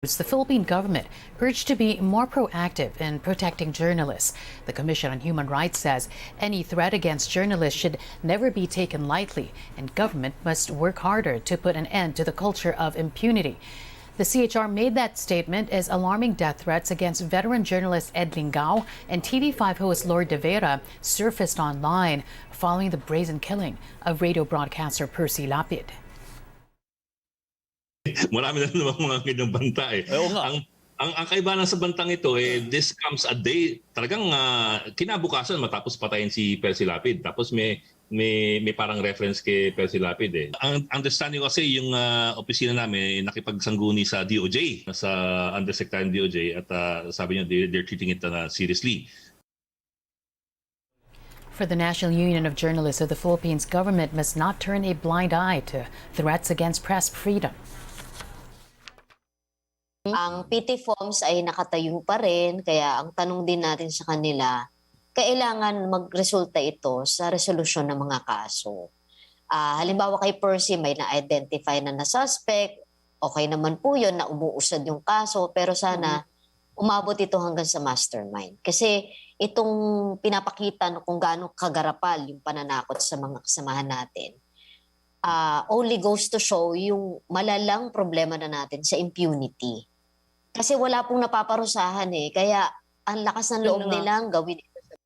The Philippine government urged to be more proactive in protecting journalists. The Commission on Human Rights says any threat against journalists should never be taken lightly, and government must work harder to put an end to the culture of impunity. The CHR made that statement as alarming death threats against veteran journalist Ed Lingao and TV5 host Lord De Vera surfaced online following the brazen killing of radio broadcaster Percy Lapid. Marami na naman mga ganyang banta eh. Ang kaibahan sa bantang ito this comes a day talagang kinabukasan matapos patayin si Percy Lapid. Tapos may parang reference kay Percy Lapid eh. Ang understanding kasi yung opisina namin nakipagsangguni sa DOJ, sa Undersecretary ng DOJ at sabi niya they're treating it seriously. For the National Union of Journalists of the Philippines, government must not turn a blind eye to threats against press freedom. Ang PT forms ay nakatayo pa rin, kaya ang tanong din natin sa kanila, kailangan magresulta ito sa resolusyon ng mga kaso. Halimbawa kay Percy, may na-identify na suspect, okay naman po yun na umuusad yung kaso, pero sana umabot ito hanggang sa mastermind. Kasi itong pinapakita kung gaano kagarapal yung pananakot sa mga kasamahan natin, only goes to show yung malalang problema na natin sa impunity. Kasi wala pong napaparusahan eh. Kaya ang lakas ng loob nilang gawin ito.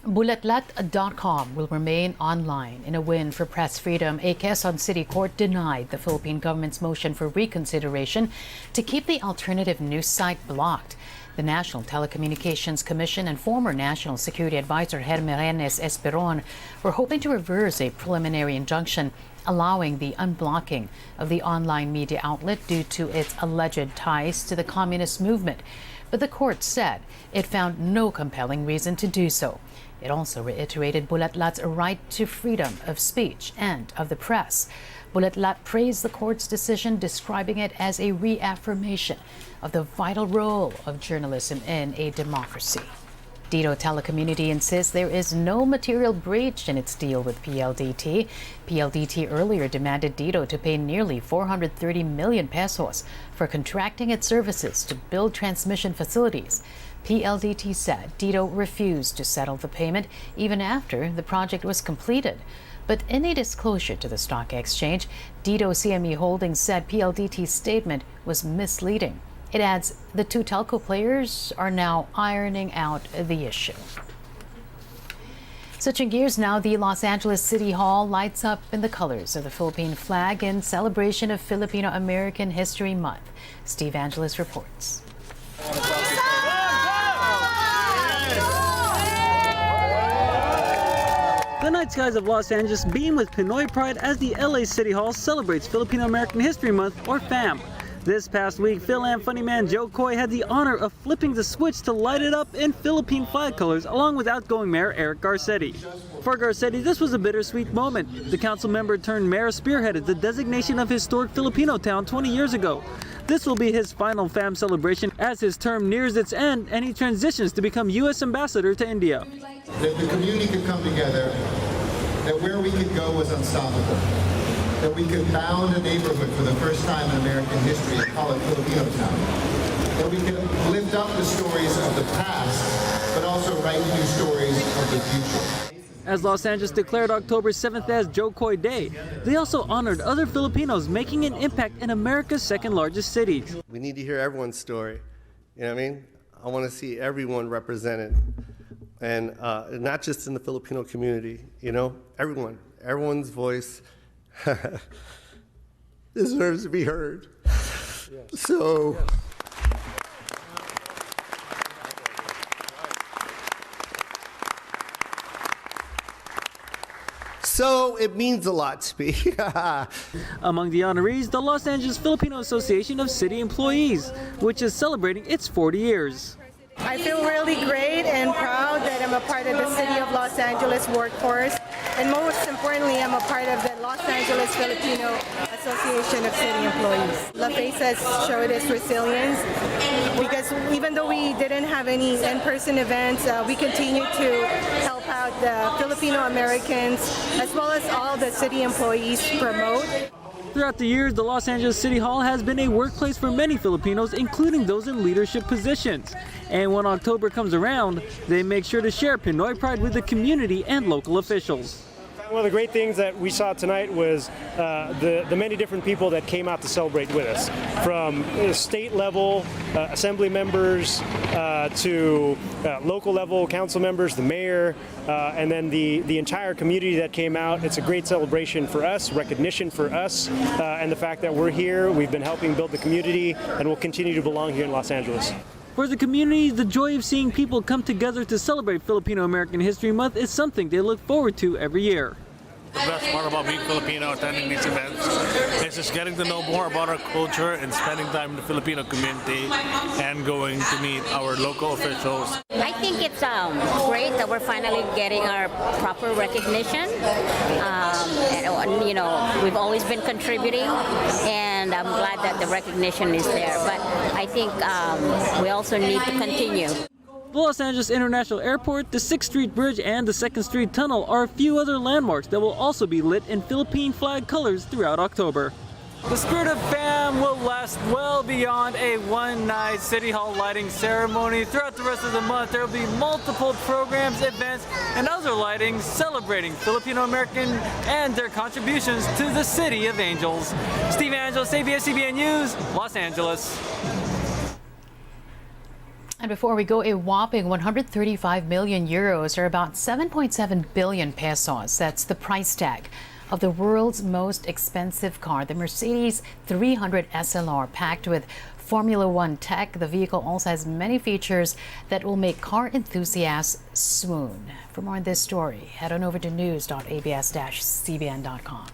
Bulatlat.com will remain online in a win for press freedom. A Quezon City Court denied the Philippine government's motion for reconsideration to keep the alternative news site blocked. The National Telecommunications Commission and former National Security Advisor Hermerenes Esperon were hoping to reverse a preliminary injunction allowing the unblocking of the online media outlet due to its alleged ties to the communist movement. But the court said it found no compelling reason to do so. It also reiterated Bulatlat's right to freedom of speech and of the press. Bulatlat praised the court's decision, describing it as a reaffirmation of the vital role of journalism in a democracy. Dito Telecommunity insists there is no material breach in its deal with PLDT. PLDT earlier demanded Dito to pay nearly 430 million pesos for contracting its services to build transmission facilities. PLDT said Dito refused to settle the payment even after the project was completed. But in a disclosure to the stock exchange, Dito CME Holdings said PLDT's statement was misleading. It adds the two telco players are now ironing out the issue. Switching gears now, the Los Angeles City Hall lights up in the colors of the Philippine flag in celebration of Filipino-American History Month. Steve Angeles reports. The night skies of Los Angeles beam with Pinoy pride as the LA City Hall celebrates Filipino-American History Month, or FAM. This past week, Phil and funny man Joe Coy had the honor of flipping the switch to light it up in Philippine flag colors along with outgoing Mayor Eric Garcetti. For Garcetti, this was a bittersweet moment. The council member turned mayor spearheaded the designation of historic Filipino town 20 years ago. This will be his final FAM celebration as his term nears its end and he transitions to become U.S. ambassador to India. That the community could come together, that where we could go was unstoppable, that we could bound a neighborhood for the first time in American history and call it Filipino Town, that we could lift up the stories of the past, but also write new stories of the future. As Los Angeles declared October 7th as Joe Coy Day, they also honored other Filipinos making an impact in America's second largest cities. We need to hear everyone's story. You know what I mean? I want to see everyone represented. And not just in the Filipino community, you know, everyone's voice deserves to be heard. So it means a lot to me. Among the honorees, the Los Angeles Filipino Association of City Employees, which is celebrating its 40 years. I feel really great and proud that I'm a part of the City of Los Angeles workforce, and most importantly, I'm a part of the Los Angeles Filipino Association of City Employees. La Face has showed its resilience because even though we didn't have any in-person events, we continue to help out the Filipino Americans as well as all the city employees promote Throughout the years, the Los Angeles City Hall has been a workplace for many Filipinos, including those in leadership positions. And when October comes around, they make sure to share Pinoy pride with the community and local officials. One of the great things that we saw tonight was the many different people that came out to celebrate with us, from state level assembly members to local level council members, the mayor, and then the entire community that came out. It's a great celebration for us, recognition for us, and the fact that we're here, we've been helping build the community, and we'll continue to belong here in Los Angeles. For the community, the joy of seeing people come together to celebrate Filipino-American History Month is something they look forward to every year. The best part about being Filipino, attending these events, is just getting to know more about our culture and spending time in the Filipino community and going to meet our local officials. I think it's great that we're finally getting our proper recognition. And, you know, we've always been contributing, and I'm glad that the recognition is there. But I think we also need to continue. The Los Angeles International Airport, the 6th Street Bridge, and the 2nd Street Tunnel are a few other landmarks that will also be lit in Philippine flag colors throughout October. The spirit of FAM will last well beyond a one-night City Hall lighting ceremony. Throughout the rest of the month, there will be multiple programs, events, and other lighting celebrating Filipino-American and their contributions to the City of Angels. Steve Angeles, ABS-CBN News, Los Angeles. And before we go, a whopping 135 million euros, or about 7.7 billion pesos. That's the price tag of the world's most expensive car, the Mercedes 300 SLR, packed with Formula One tech. The vehicle also has many features that will make car enthusiasts swoon. For more on this story, head on over to news.abs-cbn.com.